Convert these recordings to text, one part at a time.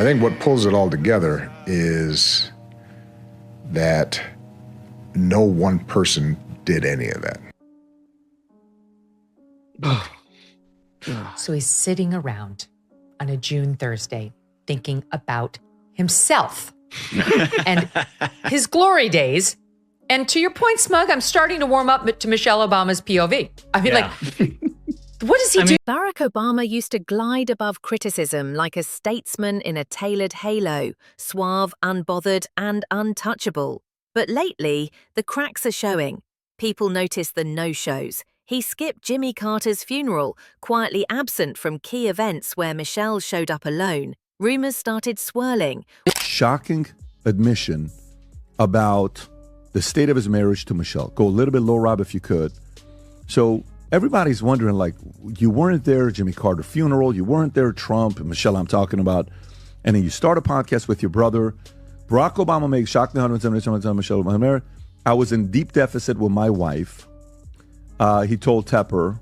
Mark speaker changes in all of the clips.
Speaker 1: I think what pulls it all together is that no one person did any of that.
Speaker 2: So he's sitting around on a June Thursday thinking about himself and his glory days. And to your point, Smug, I'm starting to warm up to Michelle Obama's POV. I mean, what does he do?
Speaker 3: Barack Obama used to glide above criticism like a statesman in a tailored halo, suave, unbothered, and untouchable. But lately, the cracks are showing. People notice the no-shows. He skipped Jimmy Carter's funeral, quietly absent from key events where Michelle showed up alone. Rumors started swirling.
Speaker 4: Shocking admission about the state of his marriage to Michelle. Go a little bit low, Rob, if you could. So everybody's wondering, like, you weren't there, Jimmy Carter funeral, you weren't there, Trump, and Michelle I'm talking about, and then you start a podcast with your brother. Barack Obama makes shocking 170 Michelle Obama. I was in deep deficit with my wife. He told Tepper,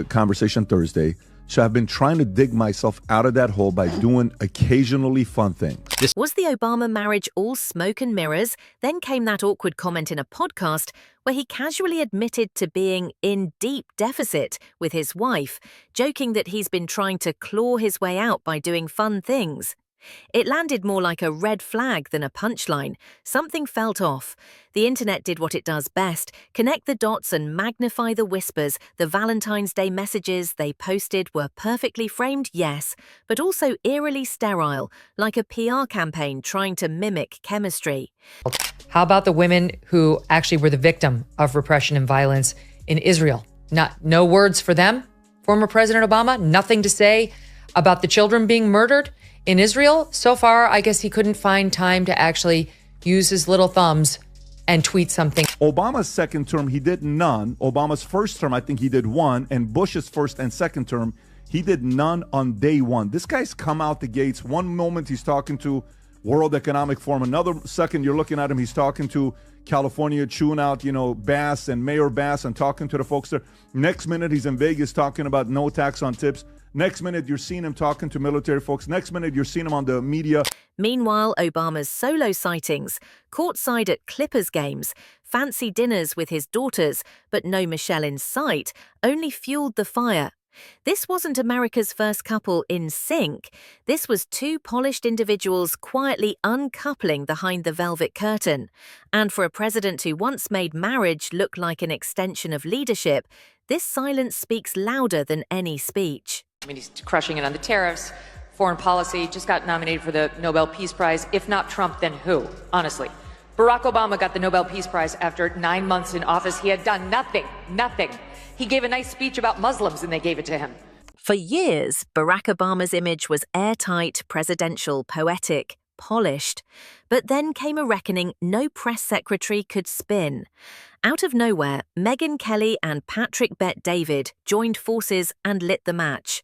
Speaker 4: conversation Thursday. So I've been trying to dig myself out of that hole by doing occasionally fun things.
Speaker 3: Was the Obama marriage all smoke and mirrors? Then came that awkward comment in a podcast where he casually admitted to being in deep deficit with his wife, joking that he's been trying to claw his way out by doing fun things. It landed more like a red flag than a punchline. Something felt off. The internet did what it does best, connect the dots and magnify the whispers. The Valentine's Day messages they posted were perfectly framed, yes, but also eerily sterile, like a PR campaign trying to mimic chemistry.
Speaker 2: How about the women who actually were the victim of repression and violence in Israel? No words for them, former President Obama, nothing to say about the children being murdered in Israel. So far, I guess he couldn't find time to actually use his little thumbs and tweet something.
Speaker 4: Obama's second term, he did none. Obama's first term, I think he did one. And Bush's first and second term, he did none on day one. This guy's come out the gates. One moment he's talking to World Economic Forum. Another second you're looking at him, he's talking to California, chewing out, Bass and Mayor Bass and talking to the folks there. Next minute, he's in Vegas talking about no tax on tips. Next minute, you're seeing him talking to military folks. Next minute, you're seeing him on the media.
Speaker 3: Meanwhile, Obama's solo sightings, courtside at Clippers games, fancy dinners with his daughters, but no Michelle in sight, only fueled the fire. This wasn't America's first couple in sync. This was two polished individuals quietly uncoupling behind the velvet curtain. And for a president who once made marriage look like an extension of leadership, this silence speaks louder than any speech.
Speaker 2: I mean, he's crushing it on the tariffs, foreign policy, just got nominated for the Nobel Peace Prize. If not Trump, then who? Honestly. Barack Obama got the Nobel Peace Prize after 9 months in office. He had done nothing. He gave a nice speech about Muslims and they gave it to him.
Speaker 3: For years, Barack Obama's image was airtight, presidential, poetic, polished. But then came a reckoning no press secretary could spin. Out of nowhere, Megyn Kelly and Patrick Bet-David joined forces and lit the match.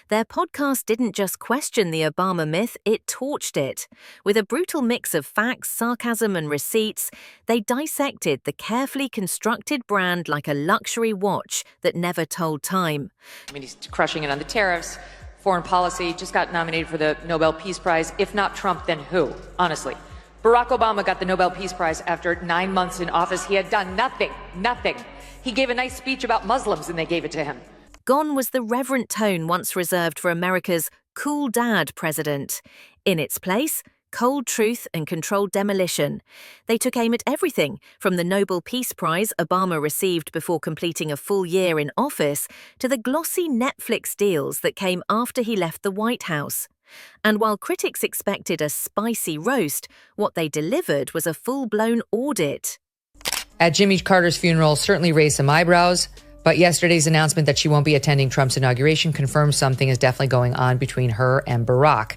Speaker 3: Their podcast didn't just question the Obama myth, it torched it. With a brutal mix of facts, sarcasm, and receipts, they dissected the carefully constructed brand like a luxury watch that never told time.
Speaker 2: I mean, he's crushing it on the tariffs, foreign policy, just got nominated for the Nobel Peace Prize. If not Trump, then who? Honestly. Barack Obama got the Nobel Peace Prize after 9 months in office. He had done nothing. He gave a nice speech about Muslims and they gave it to him.
Speaker 3: Gone was the reverent tone once reserved for America's cool dad president. In its place, cold truth and controlled demolition. They took aim at everything, from the Nobel Peace Prize Obama received before completing a full year in office, to the glossy Netflix deals that came after he left the White House. And while critics expected a spicy roast, what they delivered was a full-blown audit.
Speaker 2: At Jimmy Carter's funeral certainly raised some eyebrows, but yesterday's announcement that she won't be attending Trump's inauguration confirms something is definitely going on between her and Barack.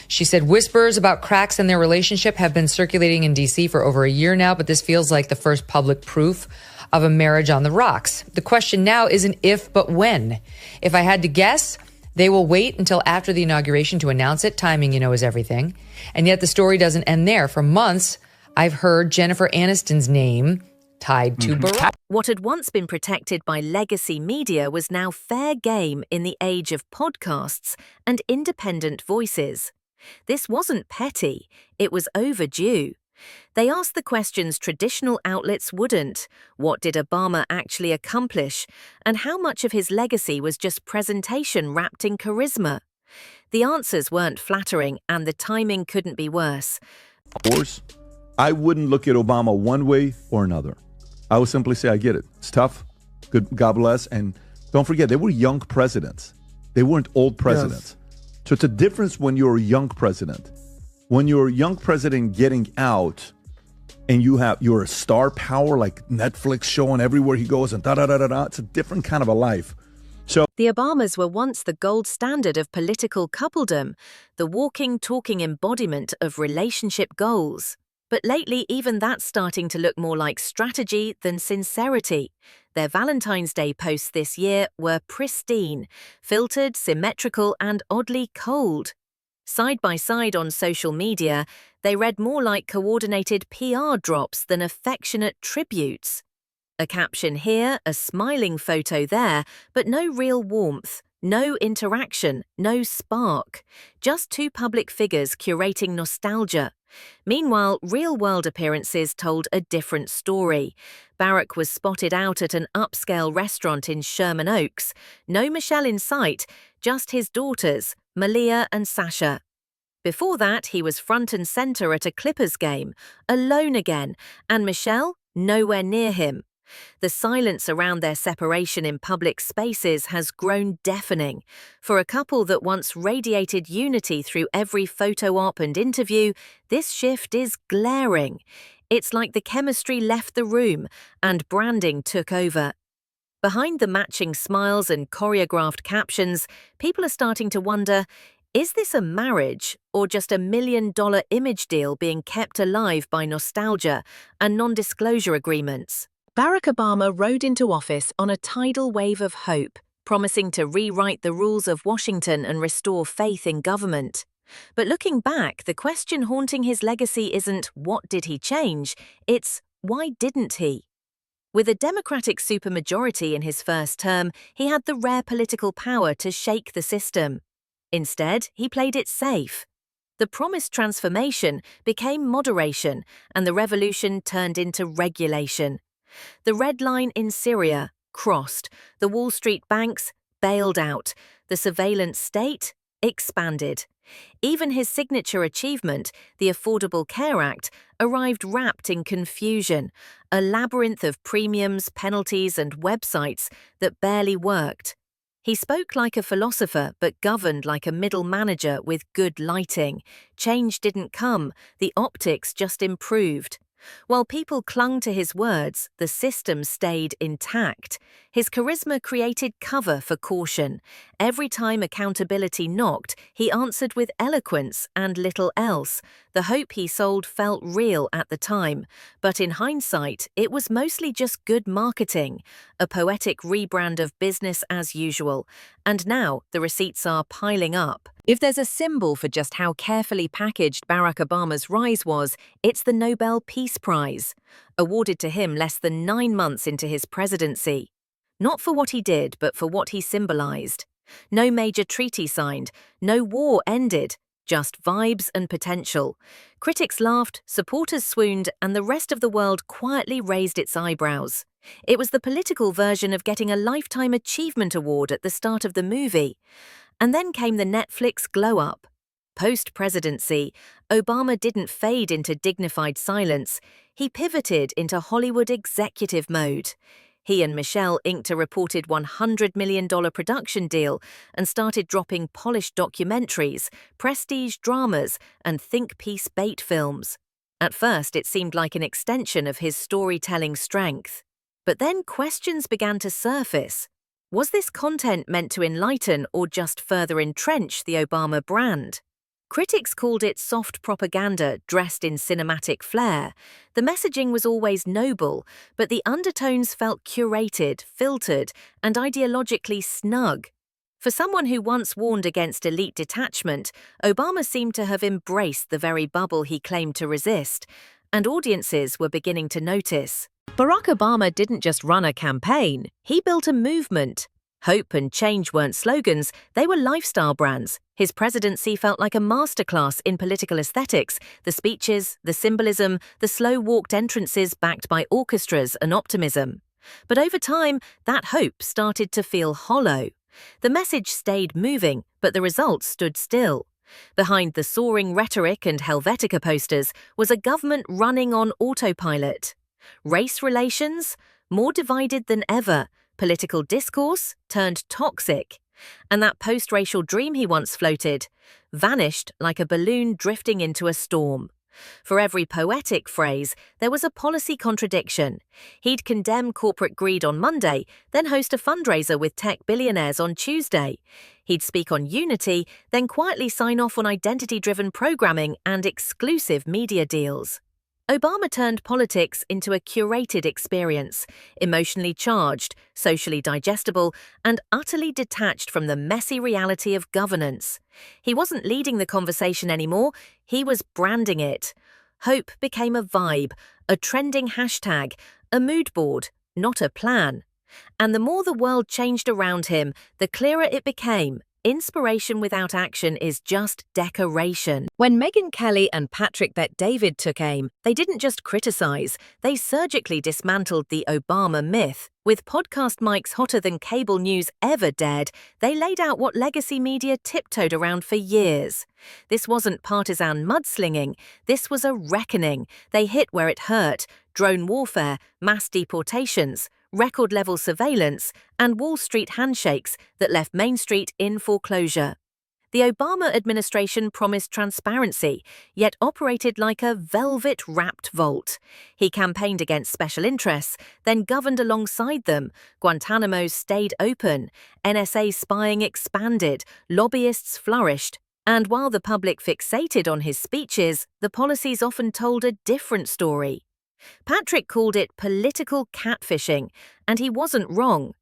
Speaker 2: She said whispers about cracks in their relationship have been circulating in D.C. for over a year now, but this feels like the first public proof of a marriage on the rocks. The question now isn't if, but when. If I had to guess, they will wait until after the inauguration to announce it. Timing, is everything. And yet the story doesn't end there. For months, I've heard Jennifer Aniston's name tied to Barack.
Speaker 3: What had once been protected by legacy media was now fair game in the age of podcasts and independent voices. This wasn't petty, it was overdue. They asked the questions traditional outlets wouldn't. What did Obama actually accomplish? And how much of his legacy was just presentation wrapped in charisma? The answers weren't flattering, and the timing couldn't be worse.
Speaker 4: Of course, I wouldn't look at Obama one way or another. I would simply say, I get it. It's tough. Good, God bless. And don't forget, they were young presidents. They weren't old presidents. Yes. So it's a difference when you're a young president. When you're a young president getting out and you're a star power, like Netflix showing everywhere he goes and da-da-da-da-da, it's a different kind of a life. So
Speaker 3: the Obamas were once the gold standard of political coupledom, the walking, talking embodiment of relationship goals. But lately, even that's starting to look more like strategy than sincerity. Their Valentine's Day posts this year were pristine, filtered, symmetrical, and oddly cold. Side by side on social media, they read more like coordinated PR drops than affectionate tributes. A caption here, a smiling photo there, but no real warmth, no interaction, no spark. Just two public figures curating nostalgia. Meanwhile, real-world appearances told a different story. Barack was spotted out at an upscale restaurant in Sherman Oaks. No Michelle in sight, just his daughters, Malia and Sasha. Before that, he was front and center at a Clippers game, alone again, and Michelle nowhere near him. The silence around their separation in public spaces has grown deafening. For a couple that once radiated unity through every photo op and interview, this shift is glaring. It's like the chemistry left the room and branding took over. Behind the matching smiles and choreographed captions, people are starting to wonder, is this a marriage or just $1 million image deal being kept alive by nostalgia and non-disclosure agreements? Barack Obama rode into office on a tidal wave of hope, promising to rewrite the rules of Washington and restore faith in government. But looking back, the question haunting his legacy isn't what did he change, it's why didn't he? With a Democratic supermajority in his first term, he had the rare political power to shake the system. Instead, he played it safe. The promised transformation became moderation, and the revolution turned into regulation. The red line in Syria crossed, the Wall Street banks bailed out, the surveillance state expanded. Even his signature achievement, the Affordable Care Act, arrived wrapped in confusion, a labyrinth of premiums, penalties, and websites that barely worked. He spoke like a philosopher but governed like a middle manager with good lighting. Change didn't come, the optics just improved. While people clung to his words, the system stayed intact. His charisma created cover for caution. Every time accountability knocked, he answered with eloquence and little else. The hope he sold felt real at the time, but in hindsight, it was mostly just good marketing, a poetic rebrand of business as usual. And now the receipts are piling up. If there's a symbol for just how carefully packaged Barack Obama's rise was, it's the Nobel Peace Prize, awarded to him less than 9 months into his presidency. Not for what he did, but for what he symbolized. No major treaty signed, no war ended, just vibes and potential. Critics laughed, supporters swooned, and the rest of the world quietly raised its eyebrows. It was the political version of getting a Lifetime Achievement Award at the start of the movie. And then came the Netflix glow-up. Post-presidency, Obama didn't fade into dignified silence. He pivoted into Hollywood executive mode. He and Michelle inked a reported $100 million production deal and started dropping polished documentaries, prestige dramas, and think-piece bait films. At first, it seemed like an extension of his storytelling strength. But then questions began to surface. Was this content meant to enlighten or just further entrench the Obama brand? Critics called it soft propaganda dressed in cinematic flair. The messaging was always noble, but the undertones felt curated, filtered, and ideologically snug. For someone who once warned against elite detachment, Obama seemed to have embraced the very bubble he claimed to resist, and audiences were beginning to notice. Barack Obama didn't just run a campaign, he built a movement. Hope and change weren't slogans, they were lifestyle brands. His presidency felt like a masterclass in political aesthetics, the speeches, the symbolism, the slow-walked entrances backed by orchestras and optimism. But over time, that hope started to feel hollow. The message stayed moving, but the results stood still. Behind the soaring rhetoric and Helvetica posters was a government running on autopilot. Race relations? More divided than ever. Political discourse turned toxic. And that post-racial dream he once floated vanished like a balloon drifting into a storm. For every poetic phrase, there was a policy contradiction. He'd condemn corporate greed on Monday, then host a fundraiser with tech billionaires on Tuesday. He'd speak on unity, then quietly sign off on identity-driven programming and exclusive media deals. Obama turned politics into a curated experience, emotionally charged, socially digestible, and utterly detached from the messy reality of governance. He wasn't leading the conversation anymore, he was branding it. Hope became a vibe, a trending hashtag, a mood board, not a plan. And the more the world changed around him, the clearer it became. Inspiration without action is just decoration. When Megyn Kelly and Patrick Bet-David took aim, they didn't just criticize, they surgically dismantled the Obama myth. With podcast mics hotter than cable news ever dared, they laid out what legacy media tiptoed around for years. This wasn't partisan mudslinging, this was a reckoning. They hit where it hurt: drone warfare, mass deportations, record-level surveillance, and Wall Street handshakes that left Main Street in foreclosure. The Obama administration promised transparency, yet operated like a velvet-wrapped vault. He campaigned against special interests, then governed alongside them. Guantanamo stayed open, NSA spying expanded, lobbyists flourished. And while the public fixated on his speeches, the policies often told a different story. Patrick called it political catfishing, and he wasn't wrong.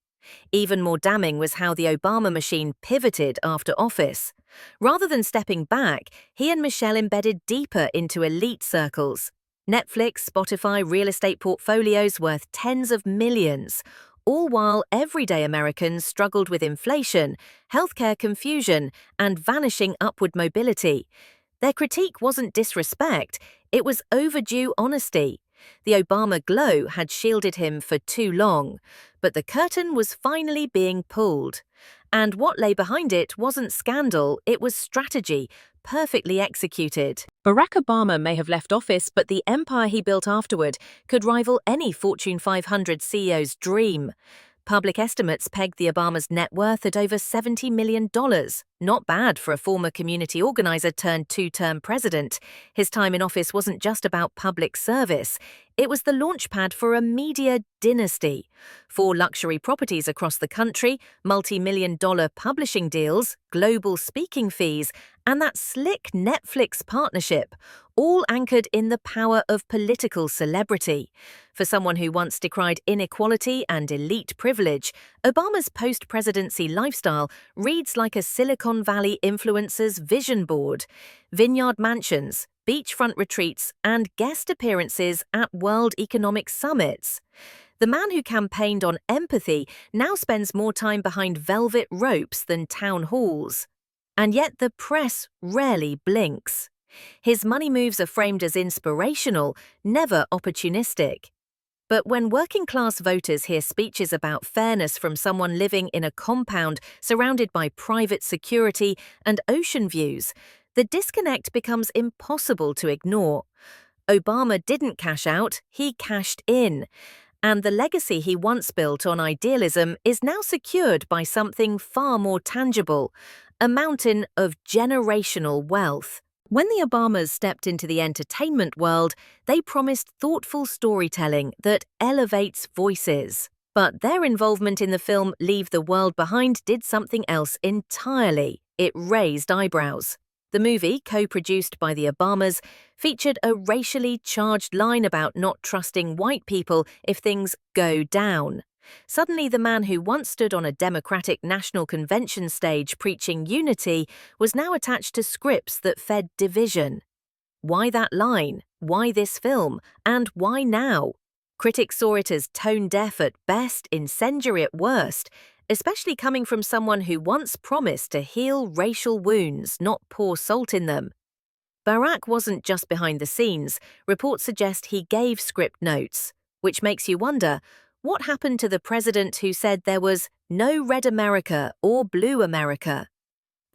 Speaker 3: Even more damning was how the Obama machine pivoted after office. Rather than stepping back, he and Michelle embedded deeper into elite circles. Netflix, Spotify, real estate portfolios worth tens of millions, all while everyday Americans struggled with inflation, healthcare confusion, and vanishing upward mobility. Their critique wasn't disrespect, it was overdue honesty. The Obama glow had shielded him for too long, but the curtain was finally being pulled. And what lay behind it wasn't scandal, it was strategy, perfectly executed. Barack Obama may have left office, but the empire he built afterward could rival any Fortune 500 CEO's dream. Public estimates pegged the Obama's net worth at over $70 million. Not bad for a former community organizer turned two-term president. His time in office wasn't just about public service. It was the launchpad for a media dynasty. 4 luxury properties across the country, multi-million-dollar publishing deals, global speaking fees, and that slick Netflix partnership, all anchored in the power of political celebrity. For someone who once decried inequality and elite privilege, Obama's post-presidency lifestyle reads like a Silicon Valley influencer's vision board. Vineyard mansions, beachfront retreats, and guest appearances at World Economic Summits. The man who campaigned on empathy now spends more time behind velvet ropes than town halls. And yet the press rarely blinks. His money moves are framed as inspirational, never opportunistic. But when working-class voters hear speeches about fairness from someone living in a compound surrounded by private security and ocean views, the disconnect becomes impossible to ignore. Obama didn't cash out, he cashed in. And the legacy he once built on idealism is now secured by something far more tangible, a mountain of generational wealth. When the Obamas stepped into the entertainment world, they promised thoughtful storytelling that elevates voices. But their involvement in the film Leave the World Behind did something else entirely. It raised eyebrows. The movie, co-produced by the Obamas, featured a racially charged line about not trusting white people if things go down. Suddenly, the man who once stood on a Democratic National Convention stage preaching unity was now attached to scripts that fed division. Why that line? Why this film? And why now? Critics saw it as tone-deaf at best, incendiary at worst. especially coming from someone who once promised to heal racial wounds, not pour salt in them. Barack wasn't just behind the scenes. Reports suggest he gave script notes, which makes you wonder, what happened to the president who said there was no red America or blue America?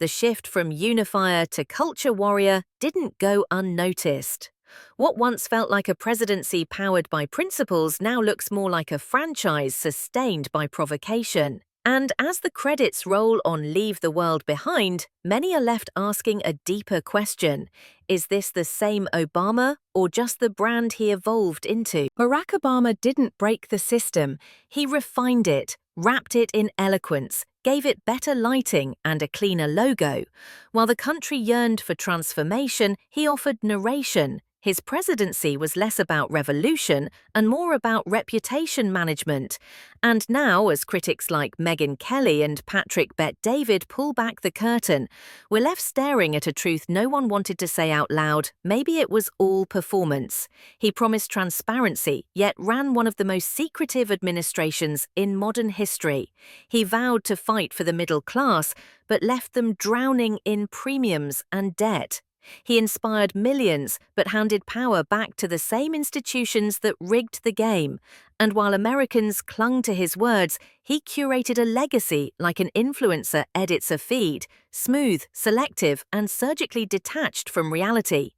Speaker 3: The shift from unifier to culture warrior didn't go unnoticed. What once felt like a presidency powered by principles now looks more like a franchise sustained by provocation. And as the credits roll on Leave the World Behind, many are left asking a deeper question. Is this the same Obama or just the brand he evolved into? Barack Obama didn't break the system. He refined it, wrapped it in eloquence, gave it better lighting and a cleaner logo. While the country yearned for transformation, he offered narration. His presidency was less about revolution and more about reputation management. And now, as critics like Megyn Kelly and Patrick Bet-David pull back the curtain, we're left staring at a truth no one wanted to say out loud. Maybe it was all performance. He promised transparency, yet ran one of the most secretive administrations in modern history. He vowed to fight for the middle class, but left them drowning in premiums and debt. He inspired millions, but handed power back to the same institutions that rigged the game. And while Americans clung to his words, he curated a legacy like an influencer edits a feed, smooth, selective, and surgically detached from reality.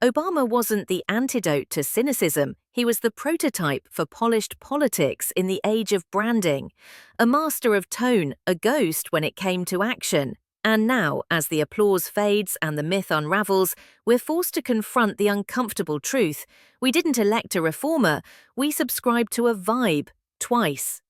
Speaker 3: Obama wasn't the antidote to cynicism. He was the prototype for polished politics in the age of branding. A master of tone, a ghost when it came to action. And now, as the applause fades and the myth unravels, we're forced to confront the uncomfortable truth. We didn't elect a reformer, we subscribed to a vibe, twice.